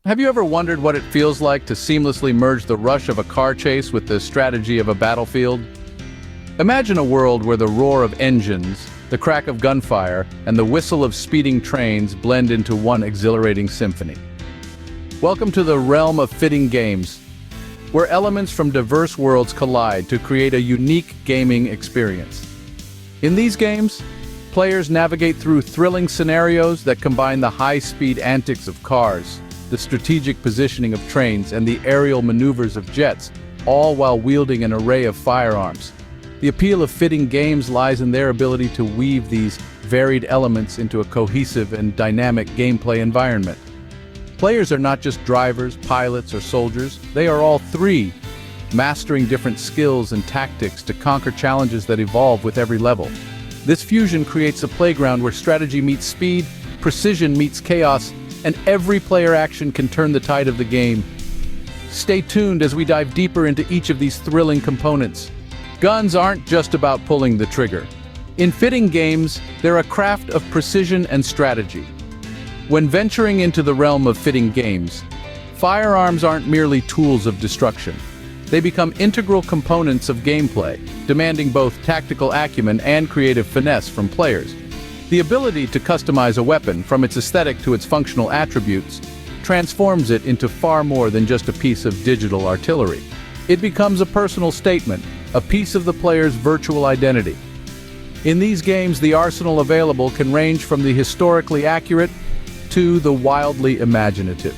Have you ever wondered what it feels like to seamlessly merge the rush of a car chase with the strategy of a battlefield? Imagine a world where the roar of engines, the crack of gunfire, and the whistle of speeding trains blend into one exhilarating symphony. Welcome to the realm of fitting games, where elements from diverse worlds collide to create a unique gaming experience. In these games, players navigate through thrilling scenarios that combine the high-speed antics of cars, the strategic positioning of trains, and the aerial maneuvers of jets, all while wielding an array of firearms. The appeal of fitting games lies in their ability to weave these varied elements into a cohesive and dynamic gameplay environment. Players are not just drivers, pilots, or soldiers, they are all three, mastering different skills and tactics to conquer challenges that evolve with every level. This fusion creates a playground where strategy meets speed, precision meets chaos, and every player action can turn the tide of the game. Stay tuned as we dive deeper into each of these thrilling components. Guns aren't just about pulling the trigger. In fitting games, they're a craft of precision and strategy. When venturing into the realm of fitting games, firearms aren't merely tools of destruction. They become integral components of gameplay, demanding both tactical acumen and creative finesse from players. The ability to customize a weapon, from its aesthetic to its functional attributes, transforms it into far more than just a piece of digital artillery. It becomes a personal statement, a piece of the player's virtual identity. In these games, the arsenal available can range from the historically accurate to the wildly imaginative.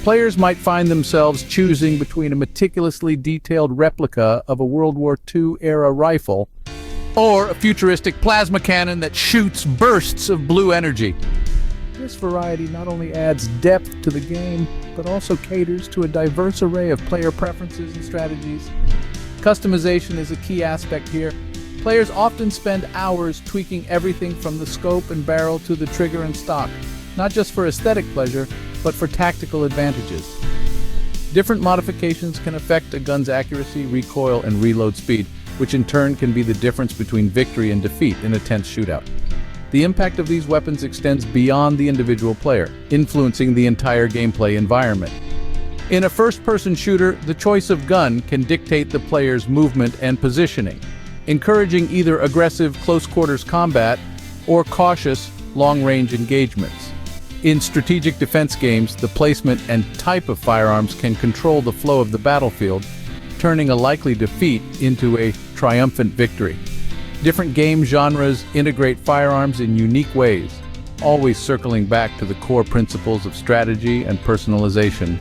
Players might find themselves choosing between a meticulously detailed replica of a World War II-era rifle or a futuristic plasma cannon that shoots bursts of blue energy. This variety not only adds depth to the game, but also caters to a diverse array of player preferences and strategies. Customization is a key aspect here. Players often spend hours tweaking everything from the scope and barrel to the trigger and stock, not just for aesthetic pleasure, but for tactical advantages. Different modifications can affect a gun's accuracy, recoil, and reload speed, which in turn can be the difference between victory and defeat in a tense shootout. The impact of these weapons extends beyond the individual player, influencing the entire gameplay environment. In a first-person shooter, the choice of gun can dictate the player's movement and positioning, encouraging either aggressive close-quarters combat or cautious, long-range engagements. In strategic defense games, the placement and type of firearms can control the flow of the battlefield, turning a likely defeat into a triumphant victory. Different game genres integrate firearms in unique ways, always circling back to the core principles of strategy and personalization.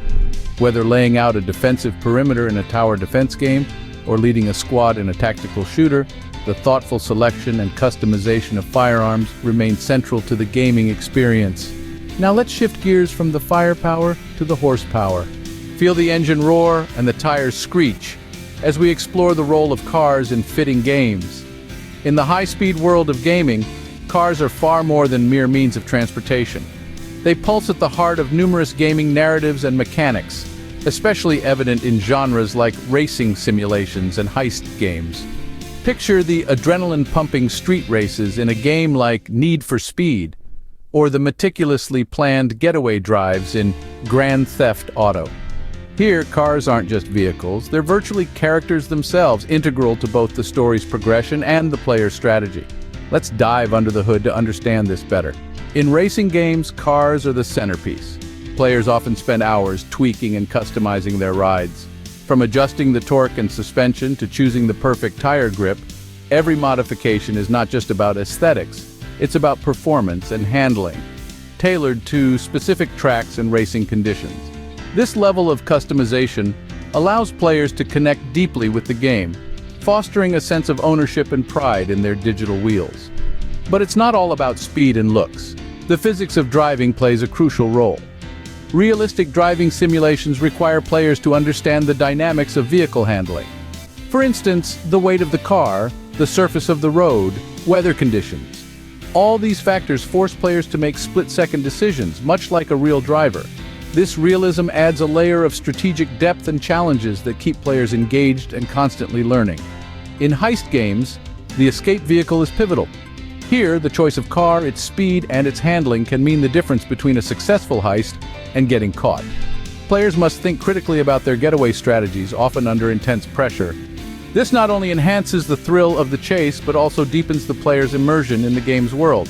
Whether laying out a defensive perimeter in a tower defense game or leading a squad in a tactical shooter, the thoughtful selection and customization of firearms remain central to the gaming experience. Now let's shift gears from the firepower to the horsepower. Feel the engine roar and the tires screech as we explore the role of cars in fitting games. In the high-speed world of gaming, cars are far more than mere means of transportation. They pulse at the heart of numerous gaming narratives and mechanics, especially evident in genres like racing simulations and heist games. Picture the adrenaline-pumping street races in a game like Need for Speed, or the meticulously planned getaway drives in Grand Theft Auto. Here, cars aren't just vehicles, they're virtually characters themselves, integral to both the story's progression and the player's strategy. Let's dive under the hood to understand this better. In racing games, cars are the centerpiece. Players often spend hours tweaking and customizing their rides. From adjusting the torque and suspension to choosing the perfect tire grip, every modification is not just about aesthetics, it's about performance and handling, tailored to specific tracks and racing conditions. This level of customization allows players to connect deeply with the game, fostering a sense of ownership and pride in their digital wheels. But it's not all about speed and looks. The physics of driving plays a crucial role. Realistic driving simulations require players to understand the dynamics of vehicle handling. For instance, the weight of the car, the surface of the road, weather conditions. All these factors force players to make split-second decisions, much like a real driver. This realism adds a layer of strategic depth and challenges that keep players engaged and constantly learning. In heist games, the escape vehicle is pivotal. Here, the choice of car, its speed, and its handling can mean the difference between a successful heist and getting caught. Players must think critically about their getaway strategies, often under intense pressure. This not only enhances the thrill of the chase, but also deepens the player's immersion in the game's world.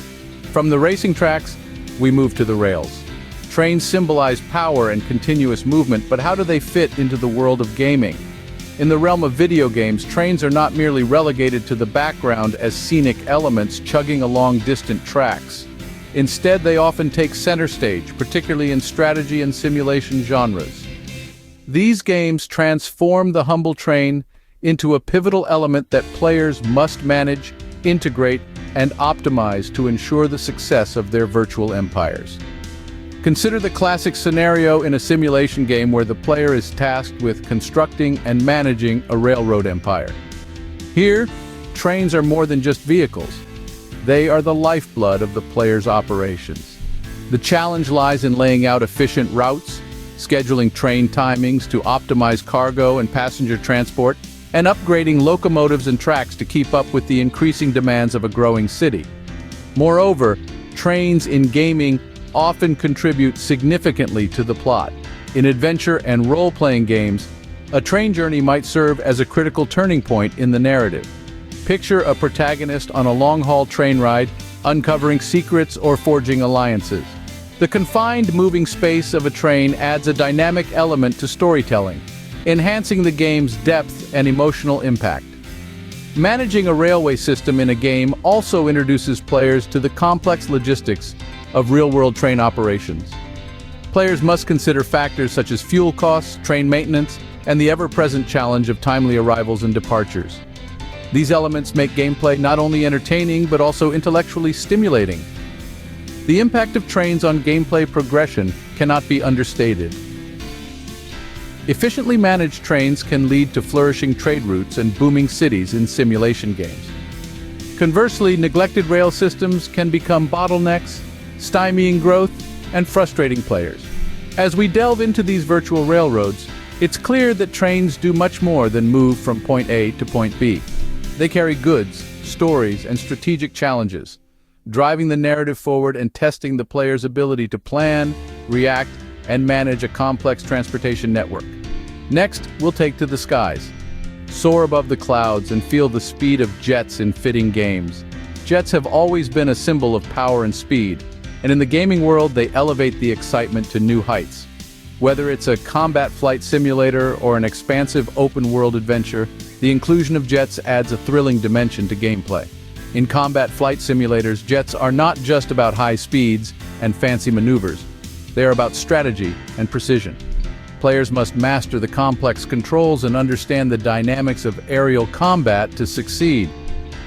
From the racing tracks, we move to the rails. Trains symbolize power and continuous movement, but how do they fit into the world of gaming? In the realm of video games, trains are not merely relegated to the background as scenic elements chugging along distant tracks. Instead, they often take center stage, particularly in strategy and simulation genres. These games transform the humble train into a pivotal element that players must manage, integrate, and optimize to ensure the success of their virtual empires. Consider the classic scenario in a simulation game where the player is tasked with constructing and managing a railroad empire. Here, trains are more than just vehicles. They are the lifeblood of the player's operations. The challenge lies in laying out efficient routes, scheduling train timings to optimize cargo and passenger transport, and upgrading locomotives and tracks to keep up with the increasing demands of a growing city. Moreover, trains in gaming often contribute significantly to the plot. In adventure and role-playing games, a train journey might serve as a critical turning point in the narrative. Picture a protagonist on a long-haul train ride, uncovering secrets or forging alliances. The confined moving space of a train adds a dynamic element to storytelling, enhancing the game's depth and emotional impact. Managing a railway system in a game also introduces players to the complex logistics of real-world train operations. Players must consider factors such as fuel costs, train maintenance, and the ever-present challenge of timely arrivals and departures. These elements make gameplay not only entertaining but also intellectually stimulating. The impact of trains on gameplay progression cannot be understated. Efficiently managed trains can lead to flourishing trade routes and booming cities in simulation games. Conversely, neglected rail systems can become bottlenecks, stymieing growth, and frustrating players. As we delve into these virtual railroads, it's clear that trains do much more than move from point A to point B. They carry goods, stories, and strategic challenges, driving the narrative forward and testing the player's ability to plan, react, and manage a complex transportation network. Next, we'll take to the skies. Soar above the clouds and feel the speed of jets in fitting games. Jets have always been a symbol of power and speed, and in the gaming world, they elevate the excitement to new heights. Whether it's a combat flight simulator or an expansive open-world adventure, the inclusion of jets adds a thrilling dimension to gameplay. In combat flight simulators, jets are not just about high speeds and fancy maneuvers. They are about strategy and precision. Players must master the complex controls and understand the dynamics of aerial combat to succeed.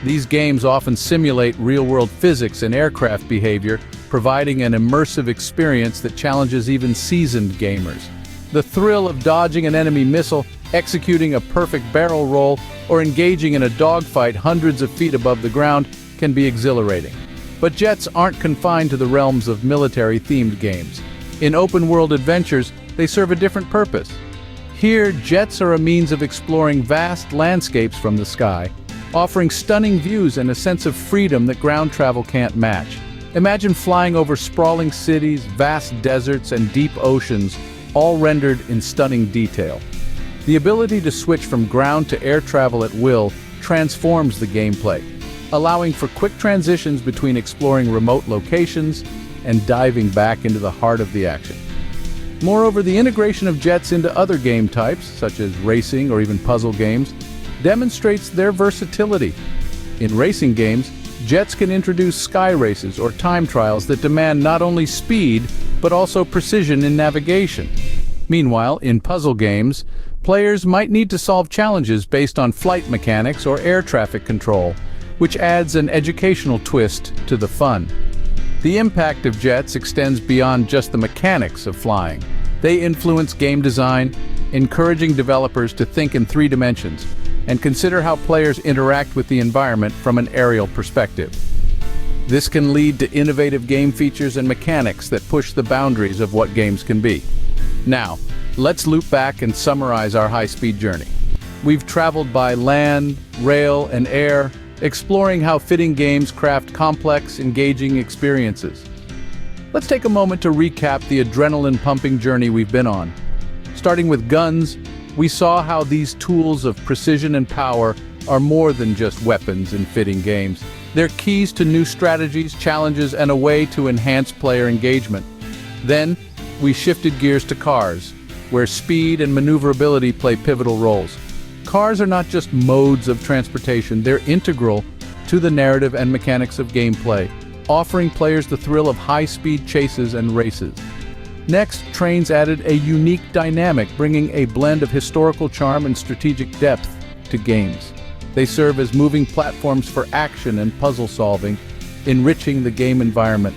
These games often simulate real-world physics and aircraft behavior, providing an immersive experience that challenges even seasoned gamers. The thrill of dodging an enemy missile, executing a perfect barrel roll, or engaging in a dogfight hundreds of feet above the ground can be exhilarating. But jets aren't confined to the realms of military-themed games. In open-world adventures, they serve a different purpose. Here, jets are a means of exploring vast landscapes from the sky, offering stunning views and a sense of freedom that ground travel can't match. Imagine flying over sprawling cities, vast deserts, and deep oceans, all rendered in stunning detail. The ability to switch from ground to air travel at will transforms the gameplay, allowing for quick transitions between exploring remote locations and diving back into the heart of the action. Moreover, the integration of jets into other game types, such as racing or even puzzle games, demonstrates their versatility. In racing games, jets can introduce sky races or time trials that demand not only speed, but also precision in navigation. Meanwhile, in puzzle games, players might need to solve challenges based on flight mechanics or air traffic control, which adds an educational twist to the fun. The impact of jets extends beyond just the mechanics of flying. They influence game design, encouraging developers to think in 3 dimensions and consider how players interact with the environment from an aerial perspective. This can lead to innovative game features and mechanics that push the boundaries of what games can be. Now, let's loop back and summarize our high-speed journey. We've traveled by land, rail, and air, exploring how fitting games craft complex, engaging experiences. Let's take a moment to recap the adrenaline-pumping journey we've been on. Starting with guns, we saw how these tools of precision and power are more than just weapons in fitting games. They're keys to new strategies, challenges, and a way to enhance player engagement. Then, we shifted gears to cars, where speed and maneuverability play pivotal roles. Cars are not just modes of transportation, they're integral to the narrative and mechanics of gameplay, offering players the thrill of high-speed chases and races. Next, trains added a unique dynamic, bringing a blend of historical charm and strategic depth to games. They serve as moving platforms for action and puzzle solving, enriching the game environment.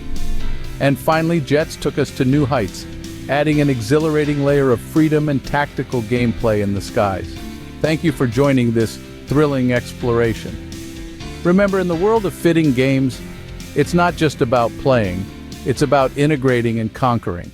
And finally, jets took us to new heights, adding an exhilarating layer of freedom and tactical gameplay in the skies. Thank you for joining this thrilling exploration. Remember, in the world of fitting games, it's not just about playing, it's about integrating and conquering.